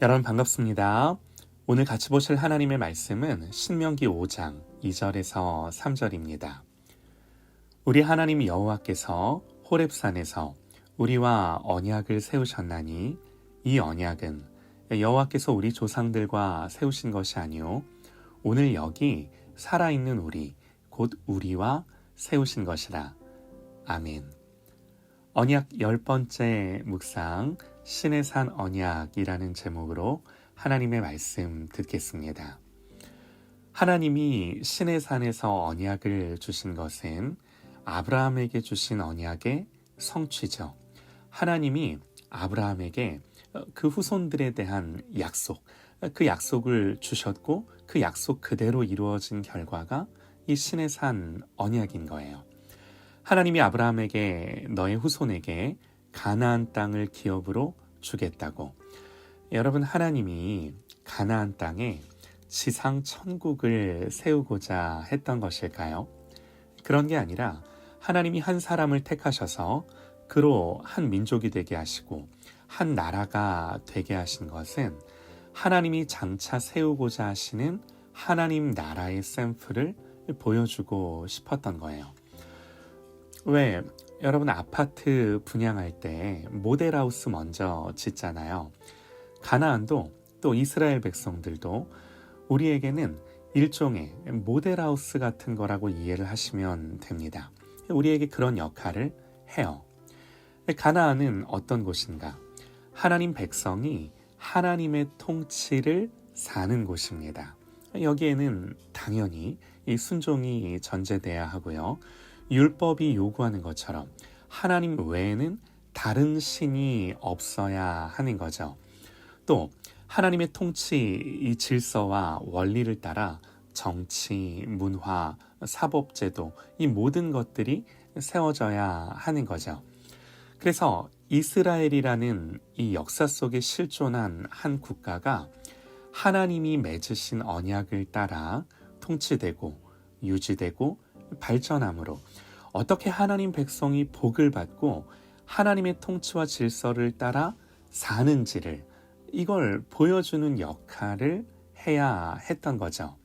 여러분 반갑습니다. 오늘 같이 보실 하나님의 말씀은 신명기 5장 2절에서 3절입니다. 우리 하나님 여호와께서 호렙산에서 우리와 언약을 세우셨나니 이 언약은 여호와께서 우리 조상들과 세우신 것이 아니요 오늘 여기 살아있는 우리 곧 우리와 세우신 것이라. 아멘. 언약 10번째 묵상 신의 산 언약이라는 제목으로 하나님의 말씀 듣겠습니다. 하나님이 신의 산에서 언약을 주신 것은 아브라함에게 주신 언약의 성취죠. 하나님이 아브라함에게 그 후손들에 대한 약속, 그 약속을 주셨고 그 약속 그대로 이루어진 결과가 이 신의 산 언약인 거예요. 하나님이 아브라함에게 너의 후손에게 가나안 땅을 기업으로 주겠다고. 여러분, 하나님이 가나안 땅에 지상 천국을 세우고자 했던 것일까요? 그런 게 아니라 하나님이 한 사람을 택하셔서 그로 한 민족이 되게 하시고 한 나라가 되게 하신 것은 하나님이 장차 세우고자 하시는 하나님 나라의 샘플을 보여주고 싶었던 거예요. 왜 여러분 아파트 분양할 때 모델하우스 먼저 짓잖아요. 가나안도 또 이스라엘 백성들도 우리에게는 일종의 모델하우스 같은 거라고 이해를 하시면 됩니다. 우리에게 그런 역할을 해요. 가나안은 어떤 곳인가? 하나님 백성이 하나님의 통치를 사는 곳입니다. 여기에는 당연히 이 순종이 전제돼야 하고요. 율법이 요구하는 것처럼 하나님 외에는 다른 신이 없어야 하는 거죠. 또 하나님의 통치 이 질서와 원리를 따라 정치, 문화, 사법제도 이 모든 것들이 세워져야 하는 거죠. 그래서 이스라엘이라는 이 역사 속에 실존한 한 국가가 하나님이 맺으신 언약을 따라 통치되고 유지되고 발전함으로 어떻게 하나님 백성이 복을 받고 하나님의 통치와 질서를 따라 사는지를 이걸 보여주는 역할을 해야 했던 거죠.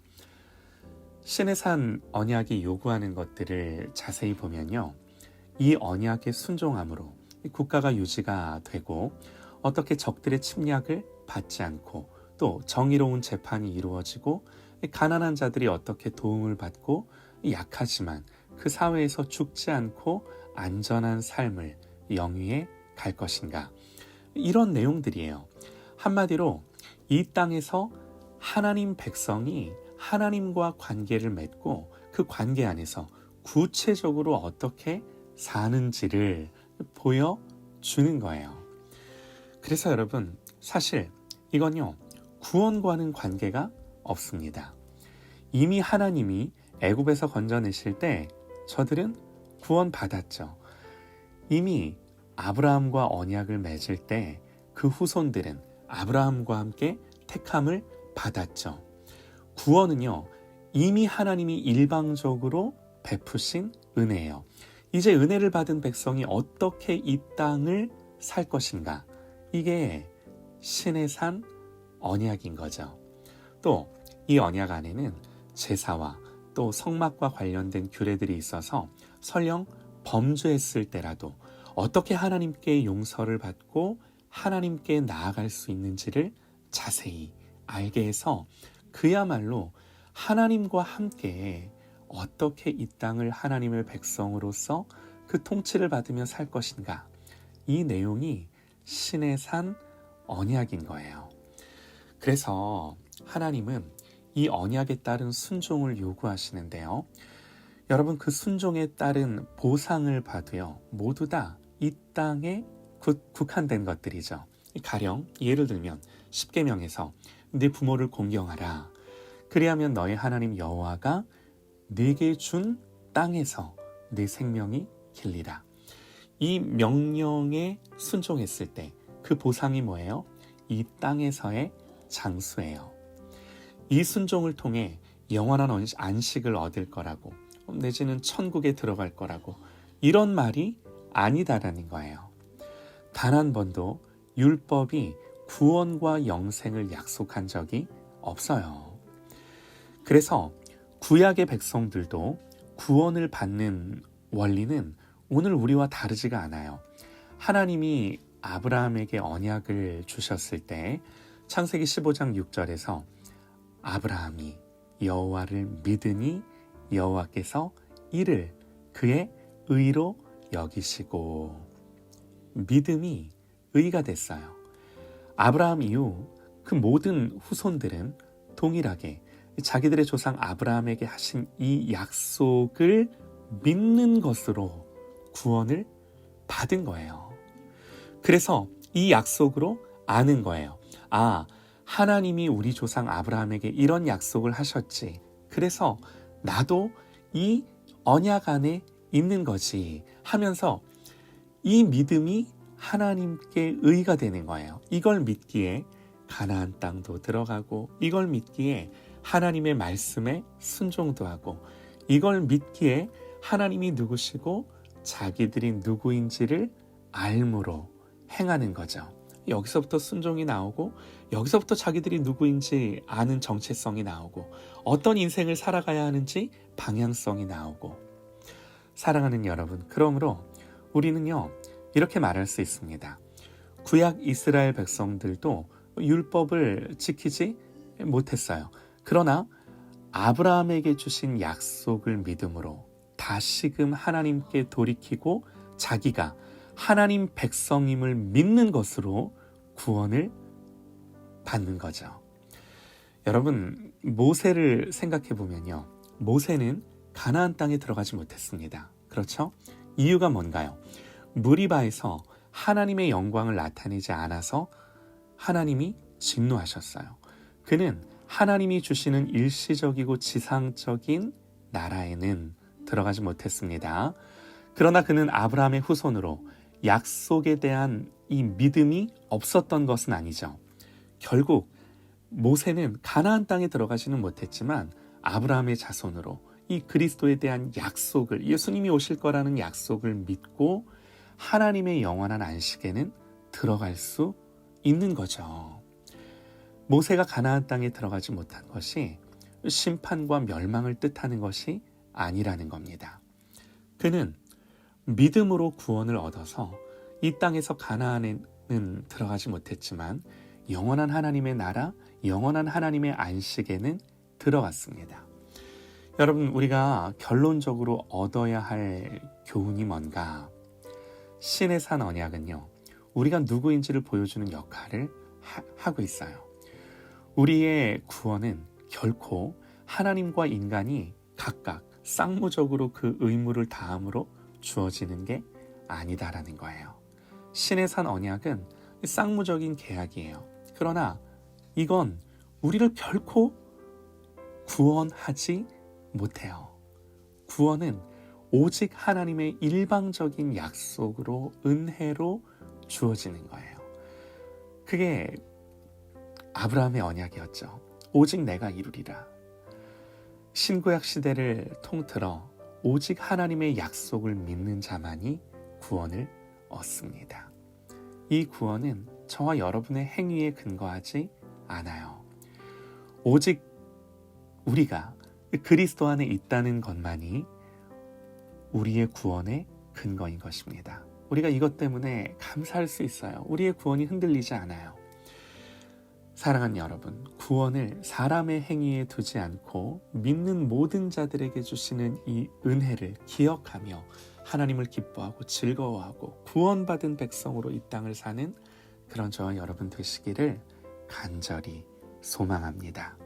신의 산 언약이 요구하는 것들을 자세히 보면요. 이 언약에 순종함으로 국가가 유지가 되고 어떻게 적들의 침략을 받지 않고 또 정의로운 재판이 이루어지고 가난한 자들이 어떻게 도움을 받고 약하지만 그 사회에서 죽지 않고 안전한 삶을 영위해 갈 것인가. 이런 내용들이에요. 한마디로 이 땅에서 하나님 백성이 하나님과 관계를 맺고 그 관계 안에서 구체적으로 어떻게 사는지를 보여주는 거예요. 그래서 여러분, 사실 이건요, 구원과는 관계가 없습니다. 이미 하나님이 애굽에서 건져내실 때 저들은 구원받았죠. 이미 아브라함과 언약을 맺을 때 그 후손들은 아브라함과 함께 택함을 받았죠. 구원은요, 이미 하나님이 일방적으로 베푸신 은혜예요. 이제 은혜를 받은 백성이 어떻게 이 땅을 살 것인가? 이게 신의 산 언약인 거죠. 또 이 언약 안에는 제사와 또 성막과 관련된 규례들이 있어서 설령 범죄했을 때라도 어떻게 하나님께 용서를 받고 하나님께 나아갈 수 있는지를 자세히 알게 해서 그야말로 하나님과 함께 어떻게 이 땅을 하나님의 백성으로서 그 통치를 받으며 살 것인가, 이 내용이 신의 산 언약인 거예요. 그래서 하나님은 이 언약에 따른 순종을 요구하시는데요. 여러분, 그 순종에 따른 보상을 받으요, 모두 다 이 땅에 국한된 것들이죠. 가령 예를 들면 십계명에서 네 부모를 공경하라. 그리하면 너의 하나님 여호와가 네게 준 땅에서 네 생명이 길리라. 이 명령에 순종했을 때 그 보상이 뭐예요? 이 땅에서의 장수예요. 이 순종을 통해 영원한 안식을 얻을 거라고, 내지는 천국에 들어갈 거라고, 이런 말이 아니다라는 거예요. 단 한 번도 율법이 구원과 영생을 약속한 적이 없어요. 그래서 구약의 백성들도 구원을 받는 원리는 오늘 우리와 다르지가 않아요. 하나님이 아브라함에게 언약을 주셨을 때 창세기 15장 6절에서 아브라함이 여호와를 믿으니 여호와께서 이를 그의 의로 여기시고, 믿음이 의가 됐어요. 아브라함 이후 그 모든 후손들은 동일하게 자기들의 조상 아브라함에게 하신 이 약속을 믿는 것으로 구원을 받은 거예요. 그래서 이 약속으로 아는 거예요. 아, 하나님이 우리 조상 아브라함에게 이런 약속을 하셨지. 그래서 나도 이 언약 안에 있는 거지 하면서 이 믿음이 하나님께 의가 되는 거예요. 이걸 믿기에 가나안 땅도 들어가고, 이걸 믿기에 하나님의 말씀에 순종도 하고, 이걸 믿기에 하나님이 누구시고 자기들이 누구인지를 알므로 행하는 거죠. 여기서부터 순종이 나오고, 여기서부터 자기들이 누구인지 아는 정체성이 나오고, 어떤 인생을 살아가야 하는지 방향성이 나오고. 사랑하는 여러분, 그러므로 우리는요, 이렇게 말할 수 있습니다. 구약 이스라엘 백성들도 율법을 지키지 못했어요. 그러나 아브라함에게 주신 약속을 믿음으로 다시금 하나님께 돌이키고 자기가 하나님 백성임을 믿는 것으로 구원을 받는 거죠. 여러분, 모세를 생각해 보면요, 모세는 가나안 땅에 들어가지 못했습니다. 그렇죠? 이유가 뭔가요? 무리바에서 하나님의 영광을 나타내지 않아서 하나님이 진노하셨어요. 그는 하나님이 주시는 일시적이고 지상적인 나라에는 들어가지 못했습니다. 그러나 그는 아브라함의 후손으로 약속에 대한 이 믿음이 없었던 것은 아니죠. 결국 모세는 가나안 땅에 들어가지는 못했지만 아브라함의 자손으로 이 그리스도에 대한 약속을, 예수님이 오실 거라는 약속을 믿고 하나님의 영원한 안식에는 들어갈 수 있는 거죠. 모세가 가나안 땅에 들어가지 못한 것이 심판과 멸망을 뜻하는 것이 아니라는 겁니다. 그는 믿음으로 구원을 얻어서 이 땅에서 가나안에는 들어가지 못했지만 영원한 하나님의 나라, 영원한 하나님의 안식에는 들어갔습니다. 여러분, 우리가 결론적으로 얻어야 할 교훈이 뭔가? 신의 산 언약은요, 우리가 누구인지를 보여주는 역할을 하고 있어요. 우리의 구원은 결코 하나님과 인간이 각각 쌍무적으로 그 의무를 다함으로 주어지는 게 아니다라는 거예요. 신의 산 언약은 쌍무적인 계약이에요. 그러나 이건 우리를 결코 구원하지 못해요. 구원은 오직 하나님의 일방적인 약속으로, 은혜로 주어지는 거예요. 그게 아브라함의 언약이었죠. 오직 내가 이루리라. 신구약 시대를 통틀어 오직 하나님의 약속을 믿는 자만이 구원을 얻습니다. 이 구원은 저와 여러분의 행위에 근거하지 않아요. 오직 우리가 그리스도 안에 있다는 것만이 우리의 구원의 근거인 것입니다. 우리가 이것 때문에 감사할 수 있어요. 우리의 구원이 흔들리지 않아요. 사랑하는 여러분, 구원을 사람의 행위에 두지 않고 믿는 모든 자들에게 주시는 이 은혜를 기억하며 하나님을 기뻐하고 즐거워하고 구원받은 백성으로 이 땅을 사는 그런 저와 여러분 되시기를 간절히 소망합니다.